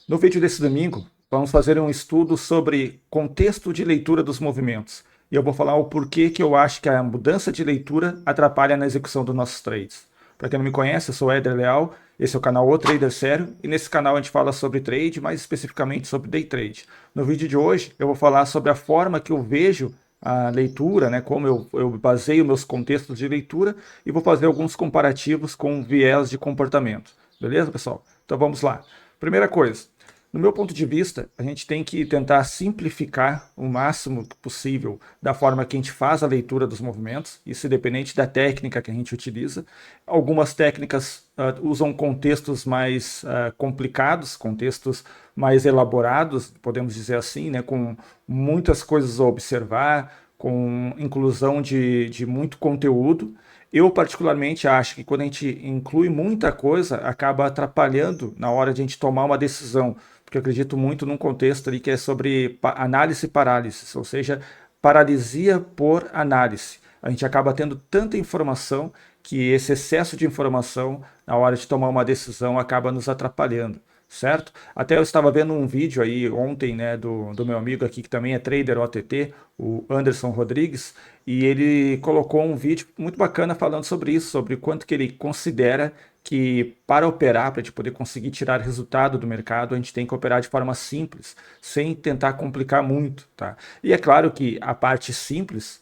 No vídeo desse domingo, vamos fazer um estudo sobre contexto de leitura dos movimentos. E eu vou falar o porquê que eu acho que a mudança de leitura atrapalha na execução dos nossos trades. Para quem não me conhece, eu sou Éder Leal, esse é o canal O Trader Sério, e nesse canal a gente fala sobre trade, mais especificamente sobre day trade. No vídeo de hoje, eu vou falar sobre a forma que eu vejo a leitura, né, como eu baseio meus contextos de leitura, e vou fazer alguns comparativos com viés de comportamento. Beleza, pessoal? Então vamos lá. Primeira coisa, no meu ponto de vista, a gente tem que tentar simplificar o máximo possível da forma que a gente faz a leitura dos movimentos, isso independente da técnica que a gente utiliza. Algumas técnicas usam contextos mais complicados, contextos mais elaborados, podemos dizer assim, né, com muitas coisas a observar, com inclusão de muito conteúdo. Eu, particularmente, acho que quando a gente inclui muita coisa, acaba atrapalhando na hora de a gente tomar uma decisão, porque eu acredito muito num contexto ali que é sobre análise e parálise, ou seja, paralisia por análise. A gente acaba tendo tanta informação que esse excesso de informação na hora de tomar uma decisão acaba nos atrapalhando, certo? Até eu estava vendo um vídeo aí ontem, né, do meu amigo aqui que também é trader OTT, o Anderson Rodrigues, e ele colocou um vídeo muito bacana falando sobre isso, sobre o quanto que ele considera que para operar, para a gente poder conseguir tirar resultado do mercado, a gente tem que operar de forma simples, sem tentar complicar muito, tá? E é claro que a parte simples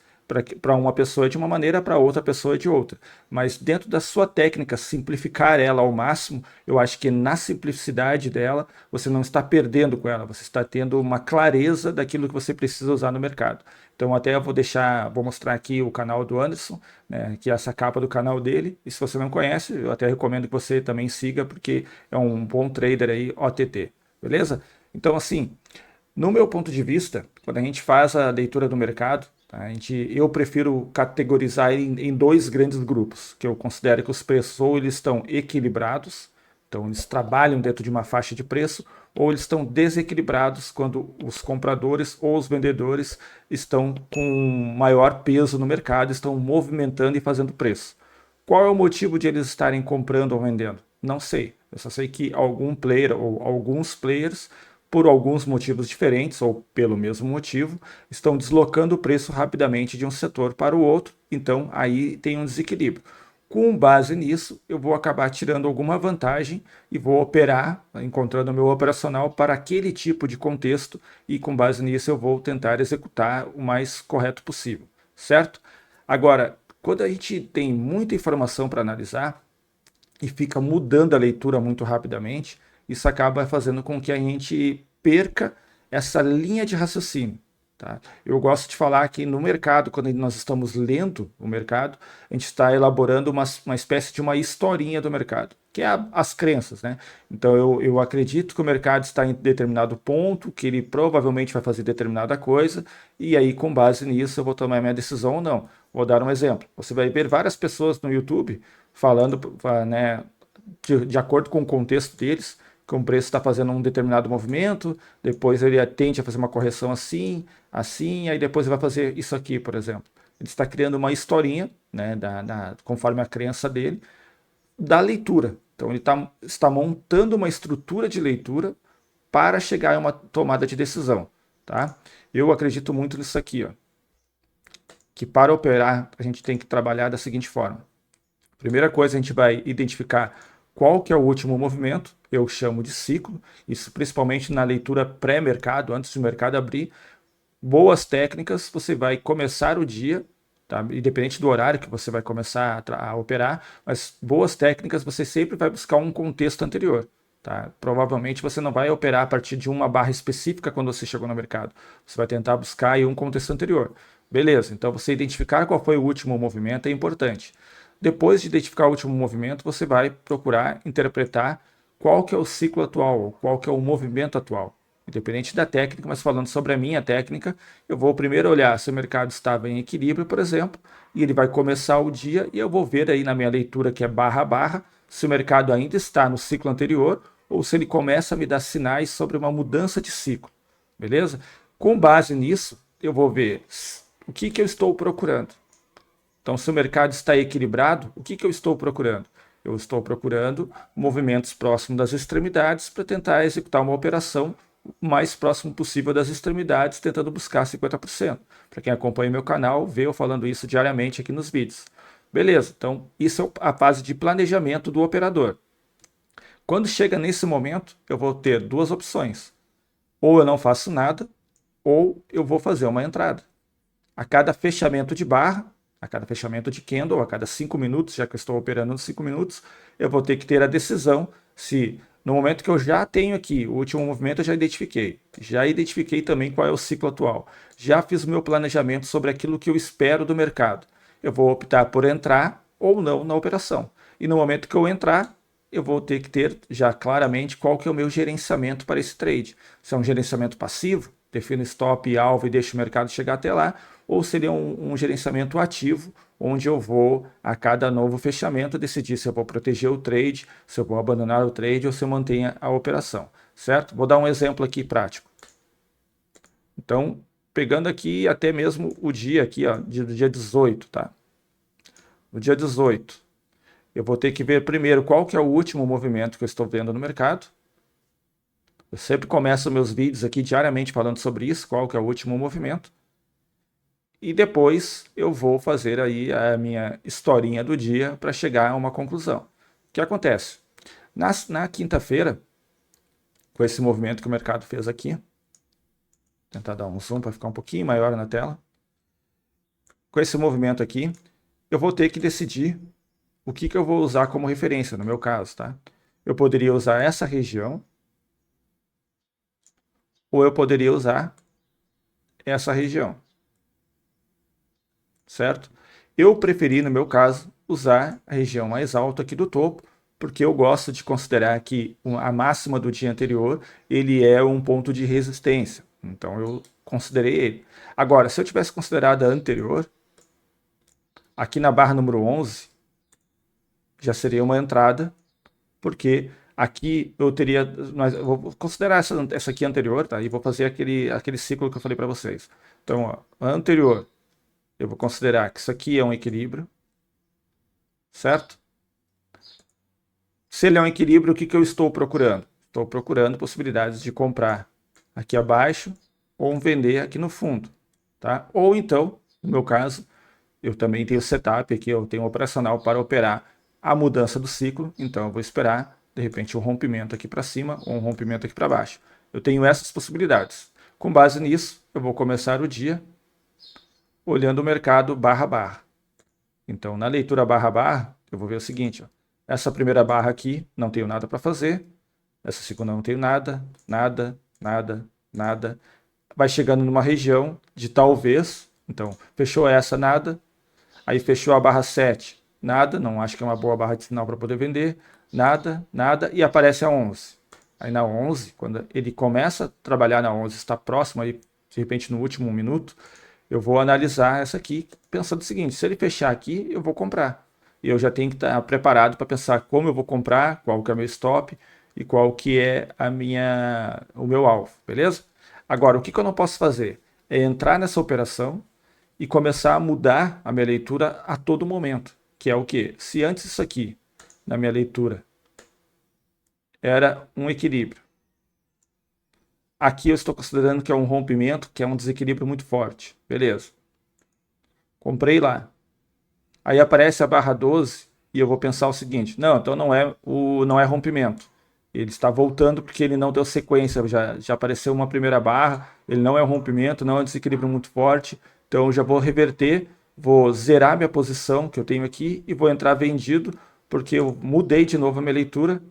para uma pessoa é de uma maneira, para outra pessoa é de outra. Mas dentro da sua técnica, simplificar ela ao máximo, eu acho que na simplicidade dela, você não está perdendo com ela, você está tendo uma clareza daquilo que você precisa usar no mercado. Então até eu vou mostrar aqui o canal do Anderson, né, que é essa capa do canal dele. E se você não conhece, eu até recomendo que você também siga, porque é um bom trader aí, OTT. Beleza? Então assim, no meu ponto de vista, quando a gente faz a leitura do mercado, tá, eu prefiro categorizar em dois grandes grupos, que eu considero que os preços ou eles estão equilibrados, então eles trabalham dentro de uma faixa de preço, ou eles estão desequilibrados quando os compradores ou os vendedores estão com maior peso no mercado, estão movimentando e fazendo preço. Qual é o motivo de eles estarem comprando ou vendendo? Não sei. Eu só sei que algum player ou alguns players, por alguns motivos diferentes ou pelo mesmo motivo, estão deslocando o preço rapidamente de um setor para o outro. Então aí tem um desequilíbrio. Com base nisso, eu vou acabar tirando alguma vantagem e vou operar, encontrando o meu operacional para aquele tipo de contexto, e com base nisso eu vou tentar executar o mais correto possível, certo? Agora, quando a gente tem muita informação para analisar e fica mudando a leitura muito rapidamente, isso acaba fazendo com que a gente perca essa linha de raciocínio. Tá? Eu gosto de falar que no mercado, quando nós estamos lendo o mercado, a gente está elaborando uma espécie de uma historinha do mercado, que é as crenças. Né? Então eu acredito que o mercado está em determinado ponto, que ele provavelmente vai fazer determinada coisa, e aí com base nisso eu vou tomar minha decisão ou não. Vou dar um exemplo. Você vai ver várias pessoas no YouTube falando, né, de acordo com o contexto deles, que o preço está fazendo um determinado movimento, depois ele tende a fazer uma correção assim, assim, aí depois ele vai fazer isso aqui, por exemplo. Ele está criando uma historinha, né, conforme a crença dele, da leitura. Então ele está montando uma estrutura de leitura para chegar a uma tomada de decisão. Tá? Eu acredito muito nisso aqui, ó, que para operar a gente tem que trabalhar da seguinte forma. Primeira coisa, a gente vai identificar qual que é o último movimento, eu chamo de ciclo, isso principalmente na leitura pré-mercado, antes do mercado abrir. Boas técnicas, você vai começar o dia, tá? Independente do horário que você vai começar a operar, mas boas técnicas você sempre vai buscar um contexto anterior. Tá? Provavelmente você não vai operar a partir de uma barra específica quando você chegou no mercado. Você vai tentar buscar aí um contexto anterior. Beleza, então você identificar qual foi o último movimento é importante. Depois de identificar o último movimento, você vai procurar interpretar qual que é o ciclo atual, qual que é o movimento atual. Independente da técnica, mas falando sobre a minha técnica, eu vou primeiro olhar se o mercado estava em equilíbrio, por exemplo, e ele vai começar o dia, e eu vou ver aí na minha leitura, que é barra a barra, se o mercado ainda está no ciclo anterior ou se ele começa a me dar sinais sobre uma mudança de ciclo. Beleza? Com base nisso, eu vou ver o que eu estou procurando. Então, se o mercado está equilibrado, o que eu estou procurando? Eu estou procurando movimentos próximos das extremidades para tentar executar uma operação o mais próximo possível das extremidades, tentando buscar 50%. Para quem acompanha meu canal, vê eu falando isso diariamente aqui nos vídeos. Beleza, então isso é a fase de planejamento do operador. Quando chega nesse momento, eu vou ter duas opções. Ou eu não faço nada, ou eu vou fazer uma entrada. A cada fechamento de barra, a cada fechamento de candle, a cada 5 minutos, já que eu estou operando nos 5 minutos, eu vou ter que ter a decisão se, no momento que eu já tenho aqui, o último movimento eu já identifiquei também qual é o ciclo atual, já fiz o meu planejamento sobre aquilo que eu espero do mercado. Eu vou optar por entrar ou não na operação. E no momento que eu entrar, eu vou ter que ter já claramente qual que é o meu gerenciamento para esse trade. Se é um gerenciamento passivo, defino stop e alvo e deixo o mercado chegar até lá, ou seria um gerenciamento ativo, onde eu vou, a cada novo fechamento, decidir se eu vou proteger o trade, se eu vou abandonar o trade ou se eu mantenho a operação, certo? Vou dar um exemplo aqui prático. Então, pegando aqui até mesmo o dia aqui, ó, do dia 18, tá? No dia 18, eu vou ter que ver primeiro qual que é o último movimento que eu estou vendo no mercado. Eu sempre começo meus vídeos aqui diariamente falando sobre isso, qual que é o último movimento. E depois eu vou fazer aí a minha historinha do dia para chegar a uma conclusão. O que acontece? Na quinta-feira, com esse movimento que o mercado fez aqui, vou tentar dar um zoom para ficar um pouquinho maior na tela. Com esse movimento aqui, eu vou ter que decidir o que eu vou usar como referência, no meu caso, tá? Eu poderia usar essa região, ou eu poderia usar essa região, certo? Eu preferi, no meu caso, usar a região mais alta aqui do topo, porque eu gosto de considerar que a máxima do dia anterior, ele é um ponto de resistência. Então, eu considerei ele. Agora, se eu tivesse considerado a anterior, aqui na barra número 11, já seria uma entrada, porque aqui eu teria, eu vou considerar essa aqui anterior, tá? E vou fazer aquele ciclo que eu falei para vocês. Então, ó, a anterior, eu vou considerar que isso aqui é um equilíbrio, certo? Se ele é um equilíbrio, o que eu estou procurando? Estou procurando possibilidades de comprar aqui abaixo ou vender aqui no fundo, tá? Ou então, no meu caso, eu também tenho setup aqui, eu tenho um operacional para operar a mudança do ciclo, então eu vou esperar, de repente, um rompimento aqui para cima ou um rompimento aqui para baixo. Eu tenho essas possibilidades. Com base nisso, eu vou começar o dia olhando o mercado barra barra. Então, na leitura barra barra, eu vou ver o seguinte, ó, essa primeira barra aqui, não tenho nada para fazer, essa segunda não tenho nada, nada, nada, nada. Vai chegando numa região de talvez, então, fechou essa, nada, aí fechou a barra 7, nada, não acho que é uma boa barra de sinal para poder vender, nada, nada, e aparece a 11. Aí na 11, quando ele começa a trabalhar na 11, está próximo aí, de repente no último minuto, eu vou analisar essa aqui, pensando o seguinte, se ele fechar aqui, eu vou comprar. E eu já tenho que estar preparado para pensar como eu vou comprar, qual que é o meu stop e qual que é o meu alvo, beleza? Agora, o que eu não posso fazer? É entrar nessa operação e começar a mudar a minha leitura a todo momento, que é o quê? Se antes isso aqui, na minha leitura, era um equilíbrio, aqui eu estou considerando que é um rompimento, que é um desequilíbrio muito forte, beleza. Comprei lá. Aí aparece a barra 12 e eu vou pensar o seguinte, não, então não é rompimento. Ele está voltando porque ele não deu sequência, já apareceu uma primeira barra, ele não é um rompimento, não é um desequilíbrio muito forte, então eu já vou reverter, vou zerar minha posição que eu tenho aqui e vou entrar vendido, porque eu mudei de novo a minha leitura,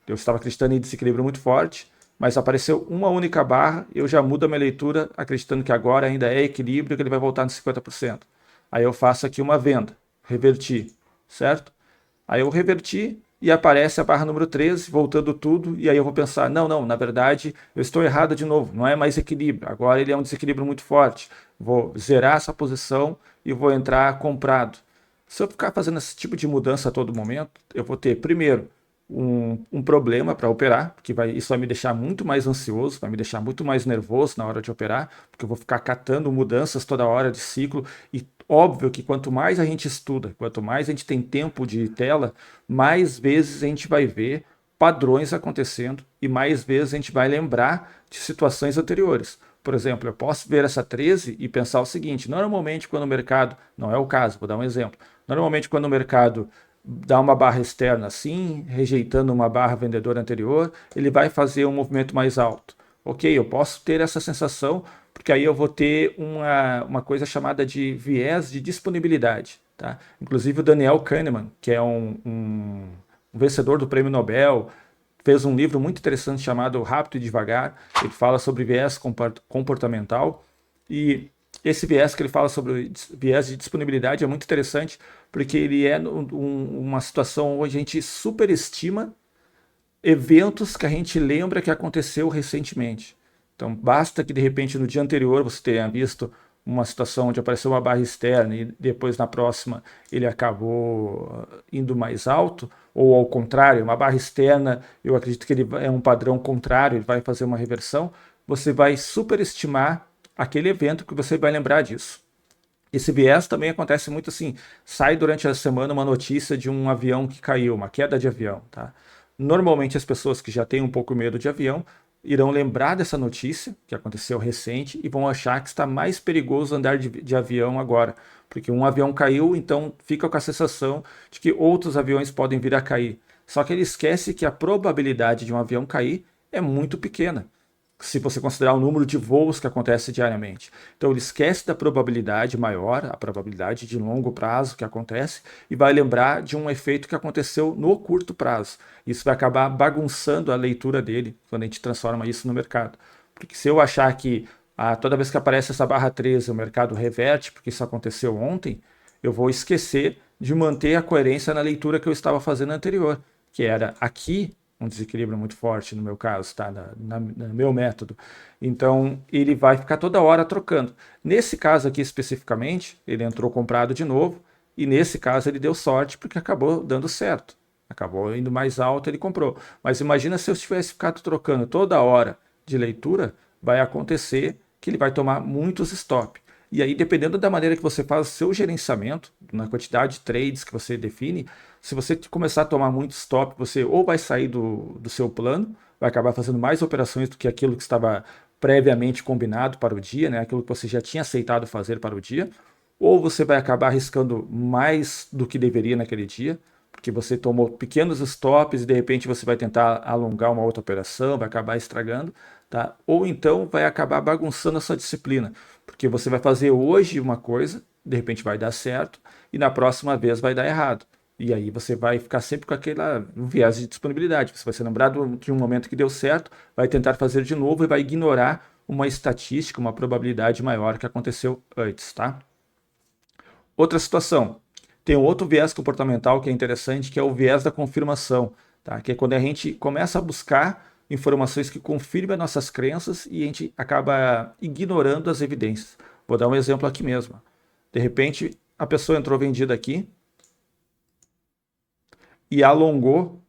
eu estava acreditando em desequilíbrio muito forte, mas apareceu uma única barra, eu já mudo a minha leitura, acreditando que agora ainda é equilíbrio, que ele vai voltar nos 50%. Aí eu faço aqui uma venda, reverti, certo? Aí eu reverti e aparece a barra número 13, voltando tudo, e aí eu vou pensar, não, na verdade eu estou errado de novo, não é mais equilíbrio, agora ele é um desequilíbrio muito forte, vou zerar essa posição e vou entrar comprado. Se eu ficar fazendo esse tipo de mudança a todo momento, eu vou ter, primeiro, um problema para operar, porque isso vai me deixar muito mais ansioso, vai me deixar muito mais nervoso na hora de operar, porque eu vou ficar catando mudanças toda hora de ciclo. E óbvio que quanto mais a gente estuda, quanto mais a gente tem tempo de tela, mais vezes a gente vai ver padrões acontecendo e mais vezes a gente vai lembrar de situações anteriores. Por exemplo, eu posso ver essa 13 e pensar o seguinte: normalmente quando o mercado, não é o caso, vou dar um exemplo, normalmente quando o mercado dá uma barra externa assim, rejeitando uma barra vendedora anterior, ele vai fazer um movimento mais alto. Ok, eu posso ter essa sensação, porque aí eu vou ter uma coisa chamada de viés de disponibilidade. Tá? Inclusive o Daniel Kahneman, que é um vencedor do Prêmio Nobel, fez um livro muito interessante chamado Rápido e Devagar. Ele fala sobre viés comportamental, e esse viés que ele fala sobre viés de disponibilidade é muito interessante, porque ele é uma situação onde a gente superestima eventos que a gente lembra que aconteceu recentemente. Então, basta que de repente no dia anterior você tenha visto uma situação onde apareceu uma barra externa e depois na próxima ele acabou indo mais alto, ou ao contrário, uma barra externa, eu acredito que ele é um padrão contrário, ele vai fazer uma reversão, você vai superestimar aquele evento que você vai lembrar disso. Esse viés também acontece muito assim, sai durante a semana uma notícia de um avião que caiu, uma queda de avião, tá? Normalmente as pessoas que já têm um pouco medo de avião irão lembrar dessa notícia, que aconteceu recente, e vão achar que está mais perigoso andar de avião agora, porque um avião caiu, então fica com a sensação de que outros aviões podem vir a cair. Só que ele esquece que a probabilidade de um avião cair é muito pequena, se você considerar o número de voos que acontece diariamente. Então ele esquece da probabilidade maior, a probabilidade de longo prazo que acontece, e vai lembrar de um efeito que aconteceu no curto prazo. Isso vai acabar bagunçando a leitura dele quando a gente transforma isso no mercado. Porque se eu achar que toda vez que aparece essa barra 13 o mercado reverte, porque isso aconteceu ontem, eu vou esquecer de manter a coerência na leitura que eu estava fazendo anterior, que era aqui um desequilíbrio muito forte no meu caso, tá? No meu método. Então, ele vai ficar toda hora trocando. Nesse caso aqui especificamente, ele entrou comprado de novo, e nesse caso ele deu sorte porque acabou dando certo. Acabou indo mais alto, ele comprou. Mas imagina se eu tivesse ficado trocando toda hora de leitura, vai acontecer que ele vai tomar muitos stop. E aí, dependendo da maneira que você faz o seu gerenciamento, na quantidade de trades que você define, se você começar a tomar muito stop, você ou vai sair do seu plano, vai acabar fazendo mais operações do que aquilo que estava previamente combinado para o dia, né? Aquilo que você já tinha aceitado fazer para o dia, ou você vai acabar arriscando mais do que deveria naquele dia, porque você tomou pequenos stops e de repente você vai tentar alongar uma outra operação, vai acabar estragando, tá? Ou então vai acabar bagunçando a sua disciplina, porque você vai fazer hoje uma coisa, de repente vai dar certo, e na próxima vez vai dar errado. E aí você vai ficar sempre com aquele viés de disponibilidade. Você vai ser lembrado de um momento que deu certo, vai tentar fazer de novo e vai ignorar uma estatística, uma probabilidade maior que aconteceu antes, tá? Outra situação, tem um outro viés comportamental que é interessante, que é o viés da confirmação, tá? Que é quando a gente começa a buscar informações que confirmem as nossas crenças e a gente acaba ignorando as evidências. Vou dar um exemplo aqui mesmo. De repente, a pessoa entrou vendida aqui e alongou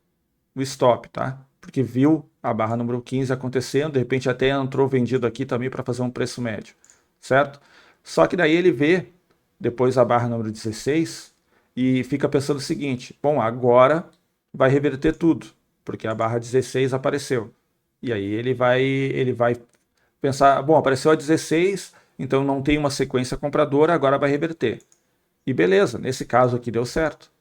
o stop, tá? Porque viu a barra número 15 acontecendo, de repente até entrou vendido aqui também para fazer um preço médio, certo? Só que daí ele vê depois a barra número 16 e fica pensando o seguinte: bom, agora vai reverter tudo, porque a barra 16 apareceu. E aí ele vai pensar, bom, apareceu a 16, então não tem uma sequência compradora, agora vai reverter. E beleza, nesse caso aqui deu certo.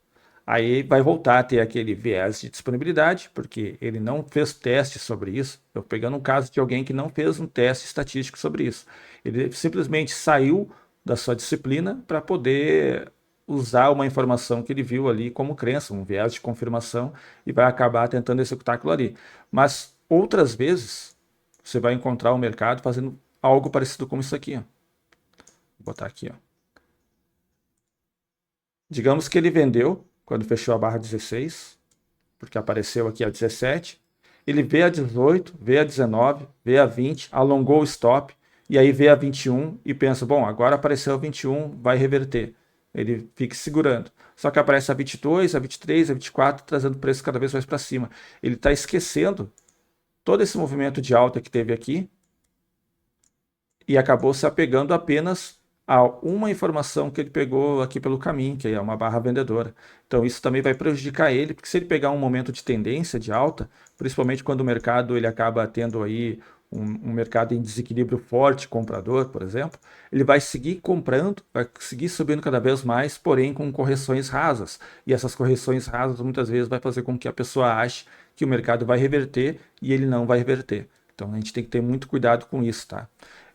Aí vai voltar a ter aquele viés de disponibilidade, porque ele não fez teste sobre isso. Eu pegando um caso de alguém que não fez um teste estatístico sobre isso. Ele simplesmente saiu da sua disciplina para poder usar uma informação que ele viu ali como crença, um viés de confirmação, e vai acabar tentando executar aquilo ali. Mas outras vezes você vai encontrar o mercado fazendo algo parecido com isso aqui. Ó. Vou botar aqui. Ó. Digamos que ele vendeu quando fechou a barra 16, porque apareceu aqui a 17, ele vê a 18, vê a 19, vê a 20, alongou o stop, e aí vê a 21 e pensa, bom, agora apareceu a 21, vai reverter. ele fique segurando. Só que aparece a 22, a 23, a 24, trazendo o preço cada vez mais para cima. Ele está esquecendo todo esse movimento de alta que teve aqui e acabou se apegando apenas a uma informação que ele pegou aqui pelo caminho, que é uma barra vendedora. Então isso também vai prejudicar ele, porque se ele pegar um momento de tendência de alta, principalmente quando o mercado ele acaba tendo aí um mercado em desequilíbrio forte, comprador, por exemplo, ele vai seguir comprando, vai seguir subindo cada vez mais, porém com correções rasas. E essas correções rasas muitas vezes vai fazer com que a pessoa ache que o mercado vai reverter e ele não vai reverter. Então a gente tem que ter muito cuidado com isso, tá?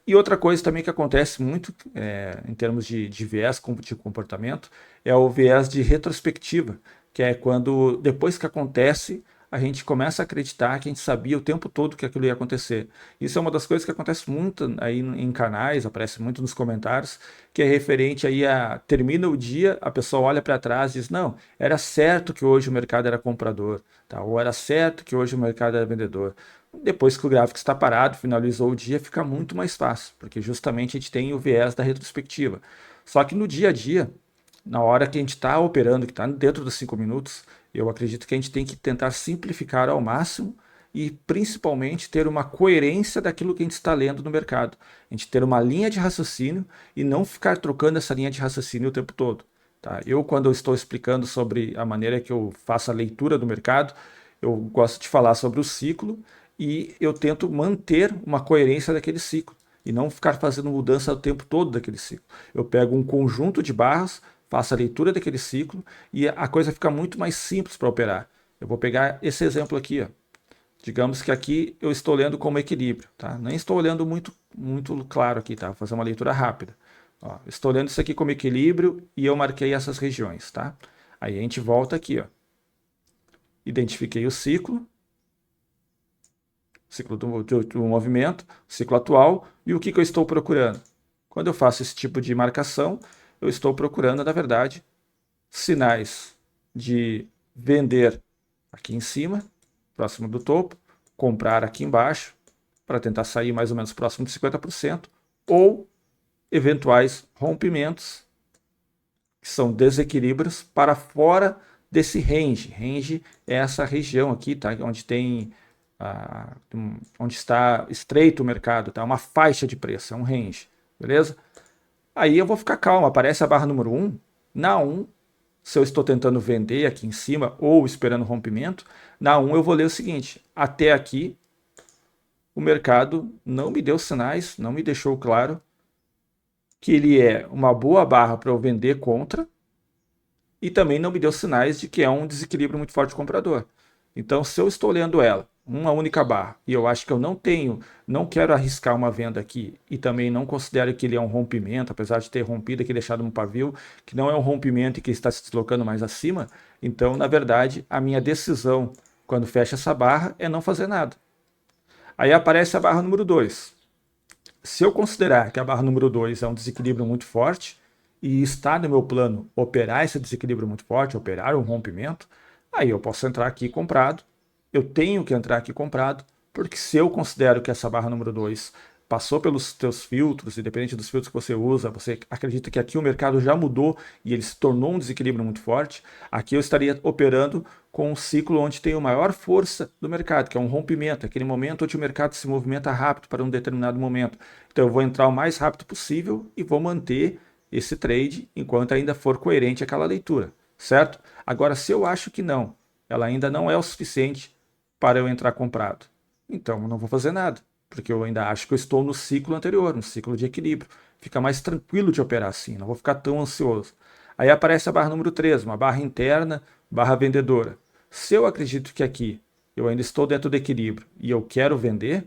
E outra coisa também que acontece muito em termos de viés de comportamento é o viés de retrospectiva, que é quando depois que acontece a gente começa a acreditar que a gente sabia o tempo todo que aquilo ia acontecer. Isso é uma das coisas que acontece muito aí em canais, aparece muito nos comentários, que é referente aí a termina o dia, a pessoa olha para trás e diz, não, era certo que hoje o mercado era comprador, tá? Ou era certo que hoje o mercado era vendedor. Depois que o gráfico está parado, finalizou o dia, fica muito mais fácil, porque justamente a gente tem o viés da retrospectiva. Só que no dia a dia, na hora que a gente está operando, que está dentro dos 5 minutos, eu acredito que a gente tem que tentar simplificar ao máximo e principalmente ter uma coerência daquilo que a gente está lendo no mercado. A gente ter uma linha de raciocínio e não ficar trocando essa linha de raciocínio o tempo todo. Tá? Eu, quando eu estou explicando sobre a maneira que eu faço a leitura do mercado, eu gosto de falar sobre o ciclo e eu tento manter uma coerência daquele ciclo e não ficar fazendo mudança o tempo todo daquele ciclo. Eu pego um conjunto de barras, faço a leitura daquele ciclo e a coisa fica muito mais simples para operar. Eu vou pegar esse exemplo aqui, ó. Digamos que aqui eu estou lendo como equilíbrio, tá? Nem estou olhando muito claro aqui, tá? Vou fazer uma leitura rápida. Ó, estou lendo isso aqui como equilíbrio e eu marquei essas regiões, tá? Aí a gente volta aqui, ó. Identifiquei o ciclo do movimento, ciclo atual, e o que eu estou procurando. Quando eu faço esse tipo de marcação, eu estou procurando, na verdade, sinais de vender aqui em cima, próximo do topo, comprar aqui embaixo, para tentar sair mais ou menos próximo de 50%, ou eventuais rompimentos, que são desequilíbrios, para fora desse range. Range é essa região aqui, tá? Onde tem onde está estreito o mercado, tá? Uma faixa de preço, é um range, beleza? Aí eu vou ficar calmo, aparece a barra número 1, na 1, se eu estou tentando vender aqui em cima ou esperando rompimento, na 1 eu vou ler o seguinte, até aqui o mercado não me deu sinais, não me deixou claro que ele é uma boa barra para eu vender contra e também não me deu sinais de que é um desequilíbrio muito forte comprador. Então, se eu estou lendo ela, uma única barra, e eu acho que eu não quero arriscar uma venda aqui, e também não considero que ele é um rompimento, apesar de ter rompido aqui, deixado no pavio, que não é um rompimento e que está se deslocando mais acima, então, na verdade, a minha decisão, quando fecha essa barra, é não fazer nada. Aí aparece a barra número 2. Se eu considerar que a barra número 2 é um desequilíbrio muito forte, e está no meu plano operar esse desequilíbrio muito forte, operar um rompimento, aí eu posso entrar aqui comprado. Eu tenho que entrar aqui comprado, porque se eu considero que essa barra número 2 passou pelos teus filtros, independente dos filtros que você usa, você acredita que aqui o mercado já mudou e ele se tornou um desequilíbrio muito forte, aqui eu estaria operando com um ciclo onde tem a maior força do mercado, que é um rompimento, aquele momento onde o mercado se movimenta rápido para um determinado momento. Então eu vou entrar o mais rápido possível e vou manter esse trade enquanto ainda for coerente aquela leitura, certo? Agora, se eu acho que não, ela ainda não é o suficiente para eu entrar comprado, então eu não vou fazer nada, porque eu ainda acho que eu estou no ciclo anterior, no ciclo de equilíbrio. Fica mais tranquilo de operar assim, não vou ficar tão ansioso. Aí aparece a barra número 3, uma barra interna, barra vendedora. Se eu acredito que aqui eu ainda estou dentro do equilíbrio e eu quero vender,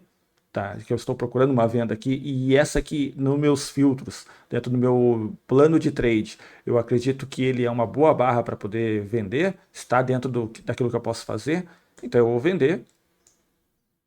tá? Que eu estou procurando uma venda aqui e essa aqui nos meus filtros, dentro do meu plano de trade, eu acredito que ele é uma boa barra para poder vender, está dentro daquilo que eu posso fazer, então eu vou vender,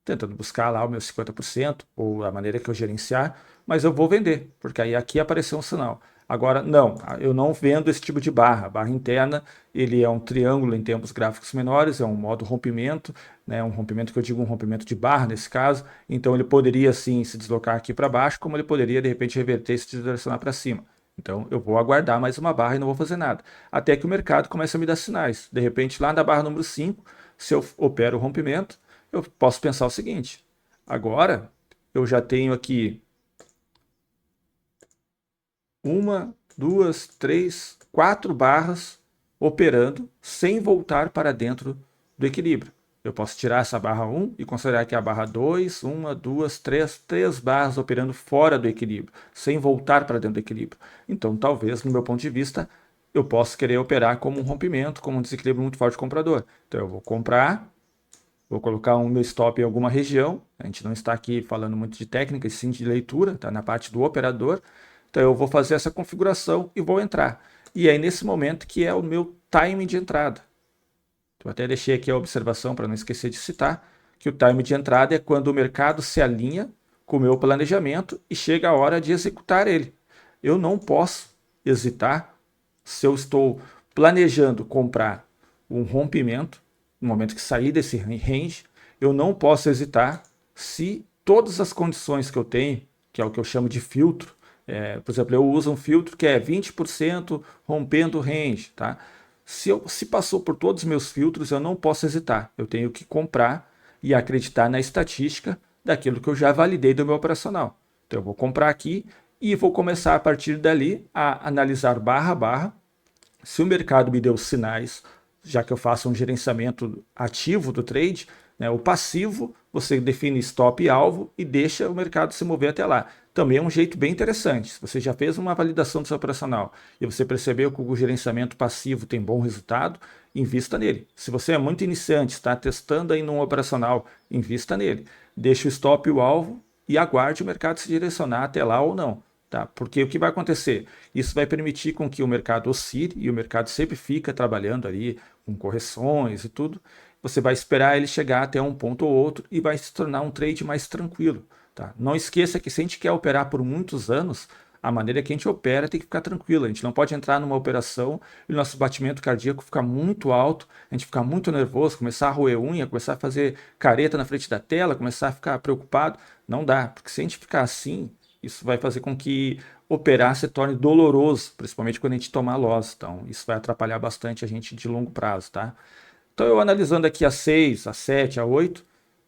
tentando buscar lá o meu 50% ou a maneira que eu gerenciar, mas eu vou vender, porque aí aqui apareceu um sinal. Agora, não, eu não vendo esse tipo de barra. Barra interna, ele é um triângulo em tempos gráficos menores, é um modo rompimento, né, um rompimento que eu digo um rompimento de barra nesse caso, então ele poderia sim se deslocar aqui para baixo, como ele poderia de repente reverter e se direcionar para cima. Então, eu vou aguardar mais uma barra e não vou fazer nada. Até que o mercado comece a me dar sinais. De repente, lá na barra número 5, se eu opero o rompimento, eu posso pensar o seguinte: agora eu já tenho aqui uma, duas, três, quatro barras operando sem voltar para dentro do equilíbrio. Eu posso tirar essa barra 1 e considerar que a barra 2, uma, duas, três barras operando fora do equilíbrio, sem voltar para dentro do equilíbrio. Então, talvez, no meu ponto de vista, eu possa querer operar como um rompimento, como um desequilíbrio muito forte comprador. Então, eu vou comprar, vou colocar o meu stop em alguma região. A gente não está aqui falando muito de técnica, e sim de leitura, está na parte do operador. Então eu vou fazer essa configuração e vou entrar. E é nesse momento que é o meu timing de entrada. Eu até deixei aqui a observação para não esquecer de citar, que o time de entrada é quando o mercado se alinha com o meu planejamento e chega a hora de executar ele. Eu não posso hesitar se eu estou planejando comprar um rompimento, no momento que sair desse range, eu não posso hesitar se todas as condições que eu tenho, que é o que eu chamo de filtro, por exemplo, eu uso um filtro que é 20% rompendo o range, tá? Se passou por todos os meus filtros, eu não posso hesitar. Eu tenho que comprar e acreditar na estatística daquilo que eu já validei do meu operacional. Então eu vou comprar aqui e vou começar a partir dali a analisar barra a barra. Se o mercado me deu sinais, já que eu faço um gerenciamento ativo do trade, né, o passivo, você define stop e alvo e deixa o mercado se mover até lá. Também é um jeito bem interessante. Se você já fez uma validação do seu operacional e você percebeu que o gerenciamento passivo tem bom resultado, invista nele. Se você é muito iniciante, está testando aí num operacional, invista nele. Deixe o stop e o alvo e aguarde o mercado se direcionar até lá ou não. Tá? Porque o que vai acontecer? Isso vai permitir com que o mercado oscile, e o mercado sempre fica trabalhando ali com correções e tudo. Você vai esperar ele chegar até um ponto ou outro e vai se tornar um trade mais tranquilo. Tá? Não esqueça que se a gente quer operar por muitos anos, a maneira que a gente opera tem que ficar tranquilo. A gente não pode entrar numa operação e o nosso batimento cardíaco ficar muito alto, a gente ficar muito nervoso, começar a roer unha, começar a fazer careta na frente da tela, começar a ficar preocupado. Não dá, porque se a gente ficar assim, isso vai fazer com que operar se torne doloroso, principalmente quando a gente tomar loss. Então, isso vai atrapalhar bastante a gente de longo prazo, tá? Então, eu analisando aqui a 6, a 7, a 8,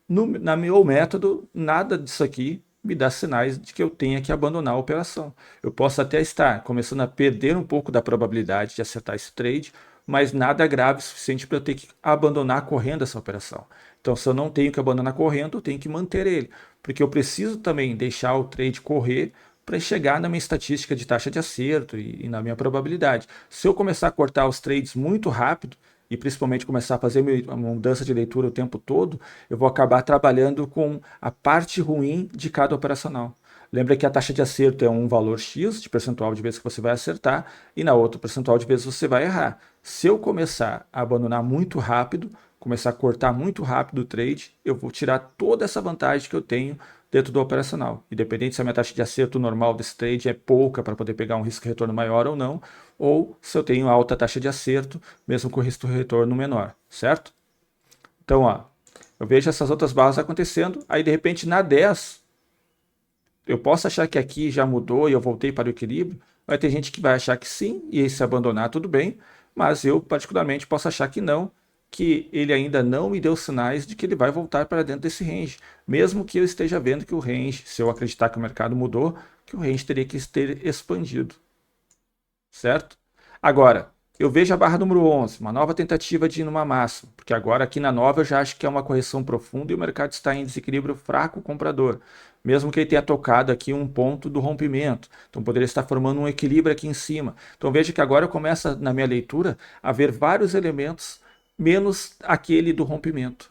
na meu método, nada disso aqui me dá sinais de que eu tenha que abandonar a operação. Eu posso até estar começando a perder um pouco da probabilidade de acertar esse trade, mas nada grave o suficiente para eu ter que abandonar correndo essa operação. Então, se eu não tenho que abandonar correndo, eu tenho que manter ele, porque eu preciso também deixar o trade correr para chegar na minha estatística de taxa de acerto e na minha probabilidade. Se eu começar a cortar os trades muito rápido, e principalmente começar a fazer uma mudança de leitura o tempo todo, eu vou acabar trabalhando com a parte ruim de cada operacional. Lembra que a taxa de acerto é um valor X de percentual de vezes que você vai acertar e na outra percentual de vezes você vai errar. Se eu começar a abandonar muito rápido, começar a cortar muito rápido o trade, eu vou tirar toda essa vantagem que eu tenho dentro do operacional. Independente se a minha taxa de acerto normal desse trade é pouca para poder pegar um risco-retorno maior ou não, ou se eu tenho alta taxa de acerto, mesmo com risco-retorno menor, certo? Então, ó, eu vejo essas outras barras acontecendo, aí de repente na 10, eu posso achar que aqui já mudou e eu voltei para o equilíbrio, vai ter gente que vai achar que sim, e se abandonar tudo bem, mas eu particularmente posso achar que não, que ele ainda não me deu sinais de que ele vai voltar para dentro desse range, mesmo que eu esteja vendo que o range, se eu acreditar que o mercado mudou, que o range teria que ter expandido, certo? Agora, eu vejo a barra número 11, uma nova tentativa de ir numa máxima, porque agora aqui na nova eu já acho que é uma correção profunda e o mercado está em desequilíbrio fraco comprador, mesmo que ele tenha tocado aqui um ponto do rompimento. Então poderia estar formando um equilíbrio aqui em cima. Então veja que agora começa na minha leitura a ver vários elementos menos aquele do rompimento.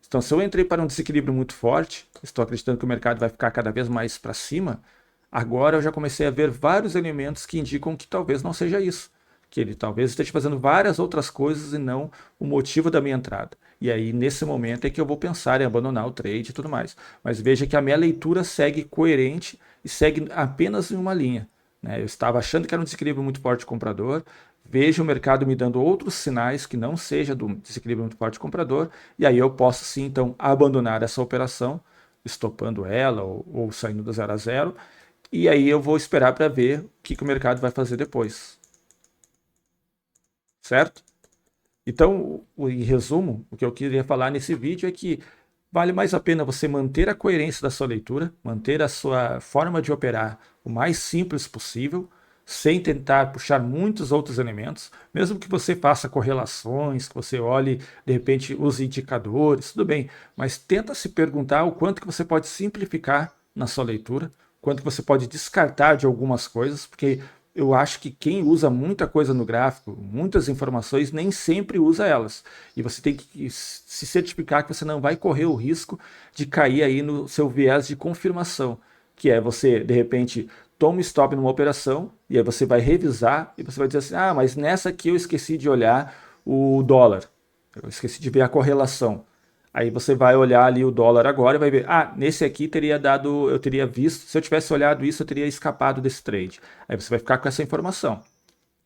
Então se eu entrei para um desequilíbrio muito forte, estou acreditando que o mercado vai ficar cada vez mais para cima, agora eu já comecei a ver vários elementos que indicam que talvez não seja isso, que ele talvez esteja fazendo várias outras coisas e não o motivo da minha entrada. E aí, nesse momento, é que eu vou pensar em abandonar o trade e tudo mais. Mas veja que a minha leitura segue coerente e segue apenas em uma linha. Né? Eu estava achando que era um desequilíbrio muito forte comprador, vejo o mercado me dando outros sinais que não seja do desequilíbrio muito forte comprador, e aí eu posso sim, então, abandonar essa operação, estopando ela ou saindo do 0 a 0, e aí eu vou esperar para ver o que o mercado vai fazer depois, certo? Então, em resumo, o que eu queria falar nesse vídeo é que vale mais a pena você manter a coerência da sua leitura, manter a sua forma de operar o mais simples possível, sem tentar puxar muitos outros elementos, mesmo que você faça correlações, que você olhe, de repente, os indicadores, tudo bem, mas tenta se perguntar o quanto que você pode simplificar na sua leitura, quanto que você pode descartar de algumas coisas, porque eu acho que quem usa muita coisa no gráfico, muitas informações, nem sempre usa elas. E você tem que se certificar que você não vai correr o risco de cair aí no seu viés de confirmação, que é você, de repente, toma um stop numa operação, e aí você vai revisar, e você vai dizer assim, ah, mas nessa aqui eu esqueci de olhar o dólar, eu esqueci de ver a correlação. Aí você vai olhar ali o dólar agora e vai ver, ah, nesse aqui teria dado, eu teria visto, se eu tivesse olhado isso, eu teria escapado desse trade. Aí você vai ficar com essa informação.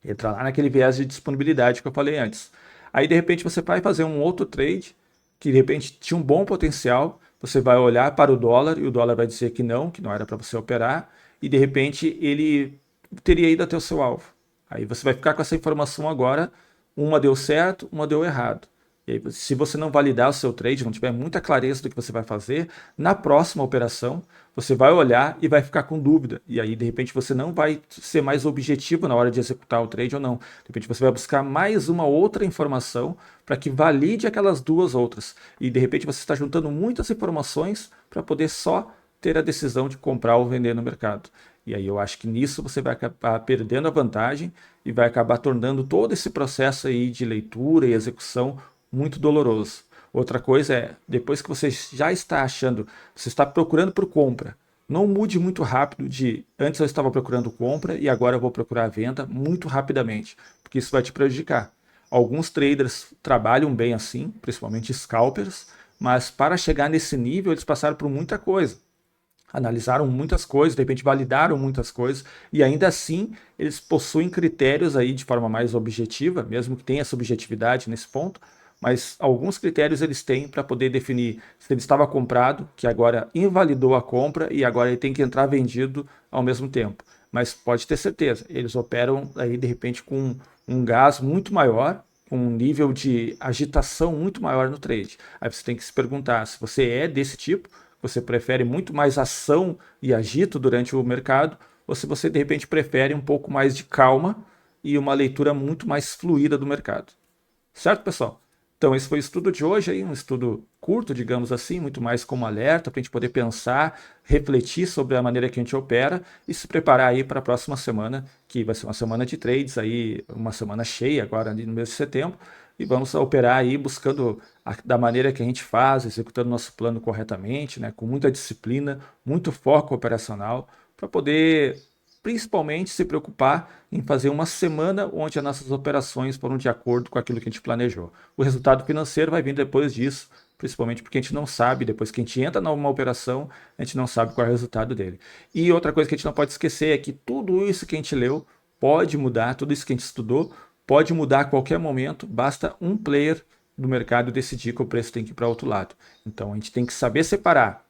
Entra lá naquele viés de disponibilidade que eu falei antes. Aí de repente você vai fazer um outro trade que de repente tinha um bom potencial, você vai olhar para o dólar e o dólar vai dizer que não era para você operar, e de repente ele teria ido até o seu alvo. Aí você vai ficar com essa informação agora, uma deu certo, uma deu errado. E aí, se você não validar o seu trade, não tiver muita clareza do que você vai fazer, na próxima operação, você vai olhar e vai ficar com dúvida. E aí, de repente, você não vai ser mais objetivo na hora de executar o trade ou não. De repente, você vai buscar mais uma outra informação para que valide aquelas duas outras. E, de repente, você está juntando muitas informações para poder só ter a decisão de comprar ou vender no mercado. E aí eu acho que nisso você vai acabar perdendo a vantagem e vai acabar tornando todo esse processo aí de leitura e execução muito doloroso. Outra coisa é, depois que você já está achando, você está procurando por compra, não mude muito rápido de antes eu estava procurando compra e agora eu vou procurar a venda muito rapidamente, porque isso vai te prejudicar. Alguns traders trabalham bem assim, principalmente scalpers, mas para chegar nesse nível eles passaram por muita coisa. Analisaram muitas coisas, de repente validaram muitas coisas, e ainda assim eles possuem critérios aí de forma mais objetiva, mesmo que tenha subjetividade nesse ponto, mas alguns critérios eles têm para poder definir se ele estava comprado, que agora invalidou a compra e agora ele tem que entrar vendido ao mesmo tempo. Mas pode ter certeza, eles operam aí de repente com um gás muito maior, com um nível de agitação muito maior no trade. Aí você tem que se perguntar se você é desse tipo, você prefere muito mais ação e agito durante o mercado, ou se você de repente prefere um pouco mais de calma e uma leitura muito mais fluida do mercado. Certo, pessoal? Então, esse foi o estudo de hoje, aí, um estudo curto, digamos assim, muito mais como alerta, para a gente poder pensar, refletir sobre a maneira que a gente opera e se preparar aí para a próxima semana, que vai ser uma semana de trades, aí, uma semana cheia agora no mês de setembro, e vamos operar aí buscando da maneira que a gente faz, executando nosso plano corretamente, né, com muita disciplina, muito foco operacional, para poder principalmente se preocupar em fazer uma semana onde as nossas operações foram de acordo com aquilo que a gente planejou. O resultado financeiro vai vir depois disso, principalmente porque a gente não sabe, depois que a gente entra numa operação, a gente não sabe qual é o resultado dele. E outra coisa que a gente não pode esquecer é que tudo isso que a gente leu pode mudar, tudo isso que a gente estudou pode mudar a qualquer momento, basta um player do mercado decidir que o preço tem que ir para outro lado. Então a gente tem que saber separar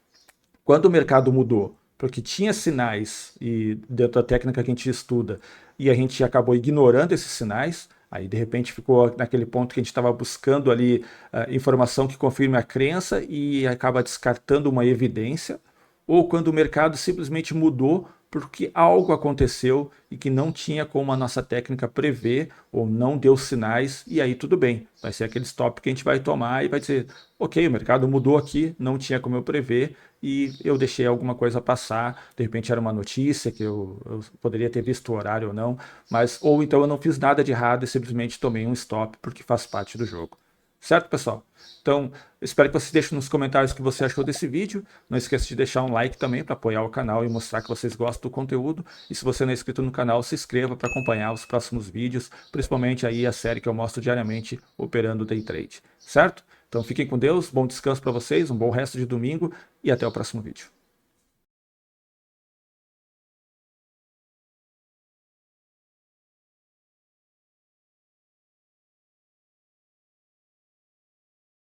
quando o mercado mudou, porque tinha sinais e dentro da técnica que a gente estuda e a gente acabou ignorando esses sinais, aí de repente ficou naquele ponto que a gente estava buscando ali informação que confirme a crença e acaba descartando uma evidência, ou quando o mercado simplesmente mudou porque algo aconteceu e que não tinha como a nossa técnica prever ou não deu sinais, e aí tudo bem, vai ser aquele stop que a gente vai tomar e vai dizer, ok, o mercado mudou aqui, não tinha como eu prever e eu deixei alguma coisa passar, de repente era uma notícia que eu poderia ter visto o horário ou não, mas ou então eu não fiz nada de errado e simplesmente tomei um stop porque faz parte do jogo. Certo, pessoal? Então, espero que vocês deixem nos comentários o que você achou desse vídeo. Não esqueça de deixar um like também para apoiar o canal e mostrar que vocês gostam do conteúdo. E se você não é inscrito no canal, se inscreva para acompanhar os próximos vídeos, principalmente aí a série que eu mostro diariamente operando Day Trade. Certo? Então fiquem com Deus, bom descanso para vocês, um bom resto de domingo e até o próximo vídeo.